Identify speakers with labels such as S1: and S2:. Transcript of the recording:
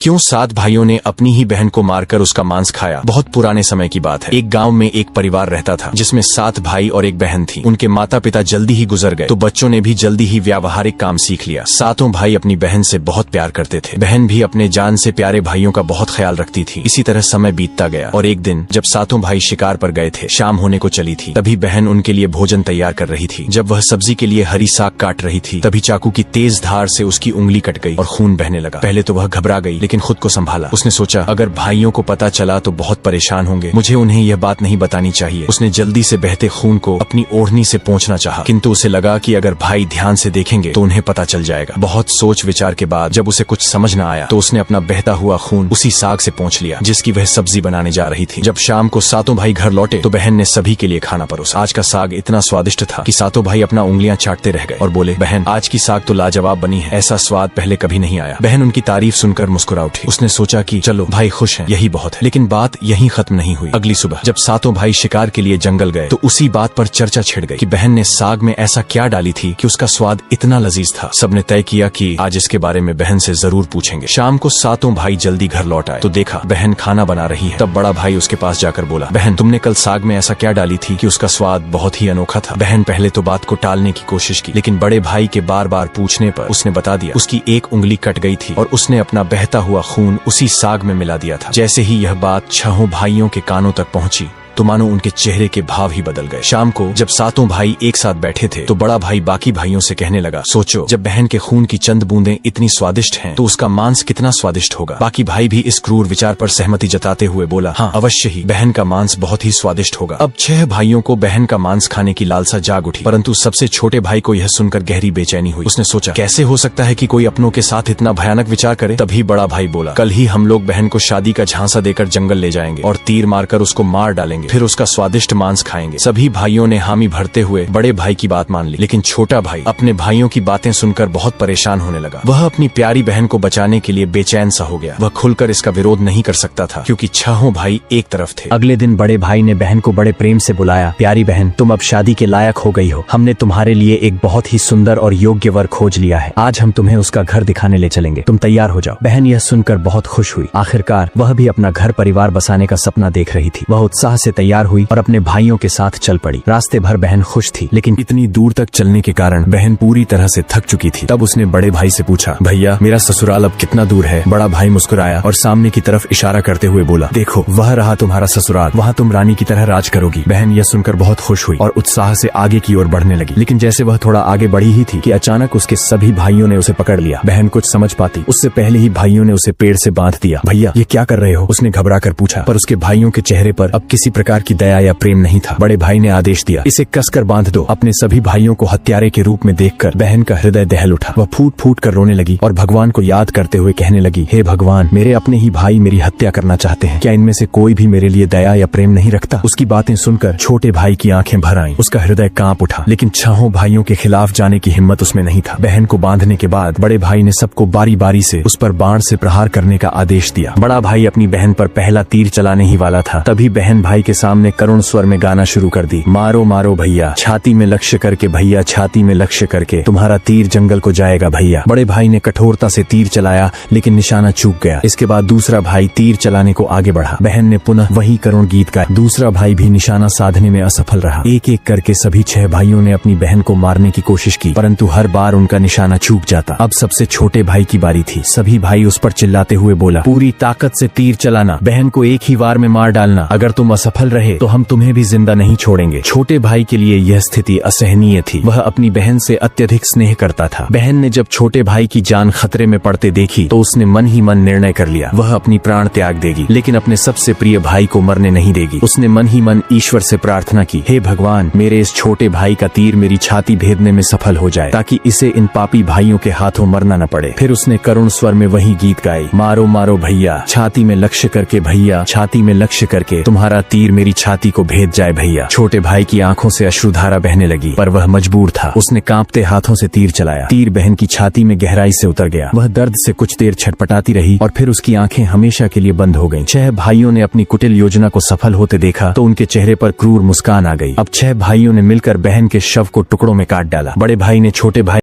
S1: क्यों 7 भाइयों ने अपनी ही बहन को मारकर उसका मांस खाया। बहुत पुराने समय की बात है। एक गांव में एक परिवार रहता था जिसमें 7 भाई और एक बहन थी। उनके माता पिता जल्दी ही गुजर गए तो बच्चों ने भी जल्दी ही व्यावहारिक काम सीख लिया। 7 भाई अपनी बहन से बहुत प्यार करते थे। बहन भी अपने जान से प्यारे भाइयों का बहुत ख्याल रखती थी। इसी तरह समय बीतता गया और एक दिन जब 7 भाई शिकार पर गए थे, शाम होने को चली थी, तभी बहन उनके लिए भोजन तैयार कर रही थी। जब वह सब्जी के लिए हरी साग काट रही थी, तभी चाकू की तेज धार से उसकी उंगली कट गई और खून बहने लगा। पहले तो वह घबरा गई, लेकिन खुद को संभाला। उसने सोचा, अगर भाइयों को पता चला तो बहुत परेशान होंगे, मुझे उन्हें यह बात नहीं बतानी चाहिए। उसने जल्दी से बहते खून को अपनी ओढ़नी से पोंछना चाहा, किंतु उसे लगा कि अगर भाई ध्यान से देखेंगे तो उन्हें पता चल जाएगा। बहुत सोच विचार के बाद जब उसे कुछ समझ न आया तो उसने अपना बहता हुआ खून उसी साग से पोंछ लिया जिसकी वह सब्जी बनाने जा रही थी। जब शाम को 7 भाई घर लौटे तो बहन ने सभी के लिए खाना परोसा। आज का साग इतना स्वादिष्ट था कि 7 भाई अपना उंगलियां चाटते रह गए और बोले, बहन आज की साग तो लाजवाब बनी है, ऐसा स्वाद पहले कभी नहीं आया। बहन उनकी तारीफ सुनकर मुस्कुरा उठी। उसने सोचा कि चलो भाई खुश हैं, यही बहुत है। लेकिन बात यहीं खत्म नहीं हुई। अगली सुबह जब 7 भाई शिकार के लिए जंगल गए तो उसी बात पर चर्चा छिड़ गई कि बहन ने साग में ऐसा क्या डाली थी कि उसका स्वाद इतना लजीज था। सबने तय किया कि आज इसके बारे में बहन से जरूर पूछेंगे। शाम को 7 भाई जल्दी घर लौट आए तो देखा बहन खाना बना रही है। तब बड़ा भाई उसके पास जाकर बोला, बहन तुमने कल साग में ऐसा क्या डाली थी कि उसका स्वाद बहुत ही अनोखा था। बहन पहले तो बात को टालने की कोशिश की, लेकिन बड़े भाई के बार बार पूछने पर उसने बता दिया उसकी एक उंगली कट गई थी और उसने अपना बहता हुआ खून उसी साग में मिला दिया था। जैसे ही यह बात 6 भाइयों के कानों तक पहुंची तो मानो उनके चेहरे के भाव ही बदल गए। शाम को जब 7 भाई एक साथ बैठे थे तो बड़ा भाई बाकी भाइयों से कहने लगा, सोचो जब बहन के खून की चंद बूंदें इतनी स्वादिष्ट हैं तो उसका मांस कितना स्वादिष्ट होगा। बाकी भाई भी इस क्रूर विचार पर सहमति जताते हुए बोला, हाँ अवश्य ही, बहन का मांस बहुत ही स्वादिष्ट होगा। अब 6 भाइयों को बहन का मांस खाने की लालसा जाग उठी, परंतु सबसे छोटे भाई को यह सुनकर गहरी बेचैनी हुई। उसने सोचा, कैसे हो सकता है कि कोई अपनों के साथ इतना भयानक विचार करे। तभी बड़ा भाई बोला, कल ही हम लोग बहन को शादी का झांसा देकर जंगल ले जाएंगे और तीर मारकर उसको मार डालेंगे, फिर उसका स्वादिष्ट मांस खाएंगे। सभी भाइयों ने हामी भरते हुए बड़े भाई की बात मान ली, लेकिन छोटा भाई अपने भाइयों की बातें सुनकर बहुत परेशान होने लगा। वह अपनी प्यारी बहन को बचाने के लिए बेचैन सा हो गया। वह खुलकर इसका विरोध नहीं कर सकता था क्योंकि 6 भाई एक तरफ थे।
S2: अगले दिन बड़े भाई ने बहन को बड़े प्रेम से बुलाया, प्यारी बहन तुम अब शादी के लायक हो गई हो। हमने तुम्हारे लिए एक बहुत ही सुंदर और योग्य वर खोज लिया है। आज हम तुम्हें उसका घर दिखाने ले चलेंगे, तुम तैयार हो जाओ। बहन यह सुनकर बहुत खुश हुई। आखिरकार वह भी अपना घर परिवार बसाने का सपना देख रही थी। वह उत्साह से तैयार हुई और अपने भाइयों के साथ चल पड़ी। रास्ते भर बहन खुश थी, लेकिन
S3: इतनी दूर तक चलने के कारण बहन पूरी तरह से थक चुकी थी। तब उसने बड़े भाई से पूछा, भैया मेरा ससुराल अब कितना दूर है। बड़ा भाई मुस्कुराया और सामने की तरफ इशारा करते हुए बोला, देखो वह रहा तुम्हारा ससुराल, वहाँ तुम रानी की तरह राज करोगी। बहन यह सुनकर बहुत खुश हुई और उत्साह से आगे की ओर बढ़ने लगी। लेकिन जैसे वह थोड़ा आगे बढ़ी ही थी कि अचानक उसके सभी भाइयों ने उसे पकड़ लिया। बहन कुछ समझ पाती उससे पहले ही भाइयों ने उसे पेड़ से बांध दिया। भैया ये क्या कर रहे हो, उसने घबरा कर पूछा, पर उसके भाइयों के चेहरे पर अब किसी प्रकार की दया या प्रेम नहीं था। बड़े भाई ने आदेश दिया, इसे कसकर बांध दो। अपने सभी भाइयों को हत्यारे के रूप में देखकर बहन का हृदय दहल उठा। वह फूट फूट कर रोने लगी और भगवान को याद करते हुए कहने लगी, हे भगवान, मेरे अपने ही भाई मेरी हत्या करना चाहते हैं, क्या इनमें से कोई भी मेरे लिए दया या प्रेम नहीं रखता। उसकी बातें सुनकर छोटे भाई की आंखें भर आईं। उसका हृदय कांप उठा, लेकिन 6 भाइयों के खिलाफ जाने की हिम्मत उसमें नहीं था। बहन को बांधने के बाद बड़े भाई ने सबको बारी बारी से उस पर बाण से प्रहार करने का आदेश दिया। बड़ा भाई अपनी बहन पर पहला तीर चलाने ही वाला था, तभी बहन भाई के सामने करुण स्वर में गाना शुरू कर दी, मारो मारो भैया, छाती में लक्ष्य करके भैया, छाती में लक्ष्य करके, तुम्हारा तीर जंगल को जाएगा भैया। बड़े भाई ने कठोरता से तीर चलाया, लेकिन निशाना चूक गया। इसके बाद दूसरा भाई तीर चलाने को आगे बढ़ा। बहन ने पुनः वही करुण गीत गाया। दूसरा भाई भी निशाना साधने में असफल रहा। एक एक करके सभी 6 भाइयों ने अपनी बहन को मारने की कोशिश की, परंतु हर बार उनका निशाना चूक जाता। अब सबसे छोटे भाई की बारी थी। सभी भाई उस पर चिल्लाते हुए बोला, पूरी ताकत से तीर चलाना, बहन को एक ही वार में मार डालना। अगर तुम असफल रहे तो हम तुम्हें भी जिंदा नहीं छोड़ेंगे। छोटे भाई के लिए यह स्थिति असहनीय थी। वह अपनी बहन से अत्यधिक स्नेह करता था। बहन ने जब छोटे भाई की जान खतरे में पड़ते देखी तो उसने मन ही मन निर्णय कर लिया, वह अपनी प्राण त्याग देगी, लेकिन अपने सबसे प्रिय भाई को मरने नहीं देगी। उसने मन ही मन ईश्वर से प्रार्थना की, हे भगवान, मेरे इस छोटे भाई का तीर मेरी छाती भेदने में सफल हो जाए, ताकि इसे इन पापी भाइयों के हाथों मरना न पड़े। फिर उसने करुण स्वर में वही गीत गाई, मारो मारो भैया, छाती में लक्ष्य करके भैया, छाती में लक्ष्य करके, तुम्हारा तीर मेरी छाती को भेद जाए भैया। छोटे भाई की आंखों से अश्रुधारा बहने लगी, पर वह मजबूर था। उसने कांपते हाथों से तीर चलाया। तीर बहन की छाती में गहराई से उतर गया। वह दर्द से कुछ देर छटपटाती रही और फिर उसकी आंखें हमेशा के लिए बंद हो गईं। 6 भाइयों ने अपनी कुटिल योजना को सफल होते देखा तो उनके चेहरे पर क्रूर मुस्कान आ गई। अब 6 भाइयों ने मिलकर बहन के शव को टुकड़ों में काट डाला। बड़े भाई ने छोटे भाई